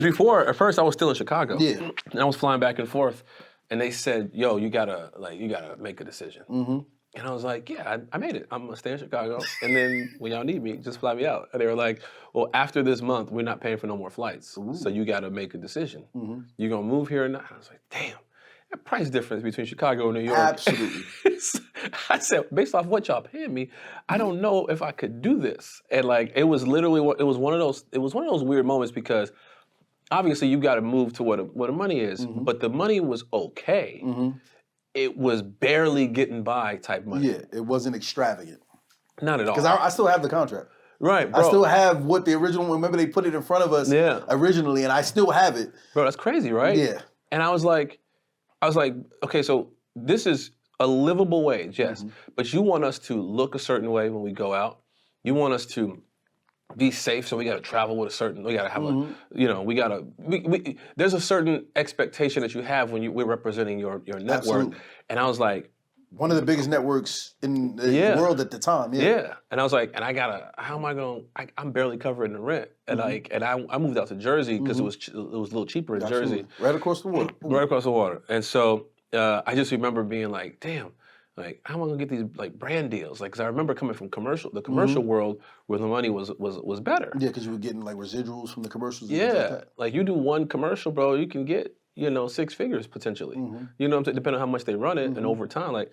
Before, at first, I was still in Chicago. Yeah. And I was flying back and forth, and they said, "Yo, you gotta make a decision." And I was like, "Yeah, I made it. I'm gonna stay in Chicago, and then when y'all need me, just fly me out." And they were like, "Well, after this month, we're not paying for no more flights, so you gotta make a decision. You gonna move here or not?" I was like, "Damn, that price difference between Chicago and New York." Absolutely. I said, based off what y'all paying me, I don't know if I could do this. And like, it was literally, it was one of those weird moments because obviously you got to move to what the money is, but the money was okay. It was barely getting by type money. Yeah, it wasn't extravagant. Not at all. Because I still have the contract. Right, bro. I still have what the original, remember they put it in front of us originally, and I still have it. Bro, that's crazy, right? Yeah. And I was like, okay, so this is a livable wage, yes, but you want us to look a certain way when we go out. You want us to be safe, so we got to travel with a certain. We got to have a, we got to. There's a certain expectation that you have when we're representing your network. Absolutely. And I was like, one of the biggest networks in the world at the time. Yeah. And I was like, and I gotta. How am I going? I'm barely covering the rent, and I moved out to Jersey because it was a little cheaper in Jersey, right across the water. Right across the water, and so I just remember being like, damn. Like, how am I gonna get these like brand deals? Like, cause I remember coming from the commercial world where the money was better. Yeah, because you were getting like residuals from the commercials. And yeah, things like that. Like you do one commercial, bro, you can get 6 figures potentially. You know what I'm saying? Depending on how much they run it and over time. Like,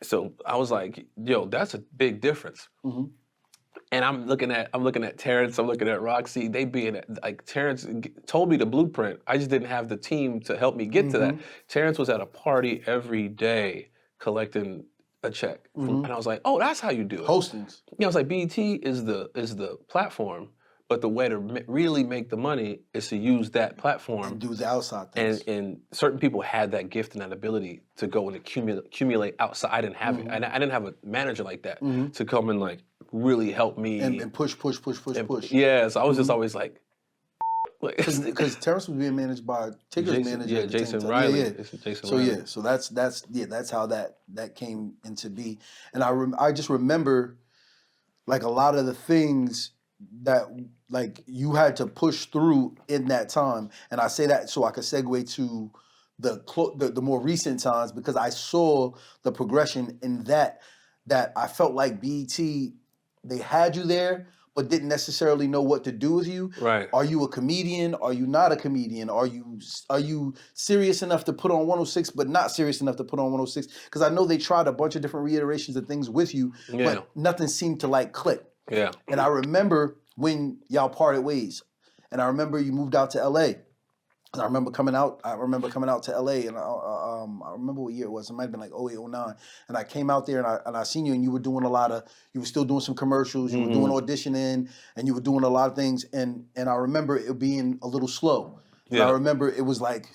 so I was like, yo, that's a big difference. And I'm looking at Terrence, I'm looking at Roxy. They being like Terrence told me the blueprint. I just didn't have the team to help me get to that. Terrence was at a party every day, collecting a check, and I was like, "Oh, that's how you do it." Hostings. I was like, BET is the platform, but the way to really make the money is to use that platform and do the outside things. And certain people had that gift and that ability to go and accumulate outside. I didn't have it. I didn't have a manager like that to come and like really help me and push. Yeah, so I was just always like. Because Terrence was being managed by Tigger's manager. Yeah, Jason Riley. So that's how that came into be. And I just remember like a lot of the things that like you had to push through in that time. And I say that so I could segue to the more recent times because I saw the progression in that I felt like BET, they had you there, but didn't necessarily know what to do with you. Right. Are you a comedian? Are you not a comedian? Are you serious enough to put on 106, but not serious enough to put on 106? Because I know they tried a bunch of different reiterations of things with you, but nothing seemed to like click. Yeah. And I remember when y'all parted ways, and I remember you moved out to LA. And I remember coming out to LA, and I remember what year it was. It might have been like 08, 09. And I came out there, and I seen you, and you were still doing some commercials, you were doing auditioning, and you were doing a lot of things. And I remember it being a little slow. And I remember it was like...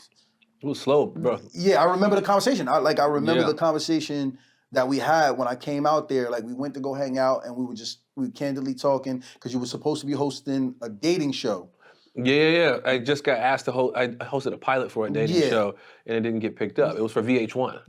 It was slow, bro. Yeah, I remember the conversation. I remember the conversation that we had when I came out there. Like, we went to go hang out, and we were candidly talking, because you were supposed to be hosting a dating show. Yeah. I just got asked to host. I hosted a pilot for a dating show, and it didn't get picked up. It was for VH1.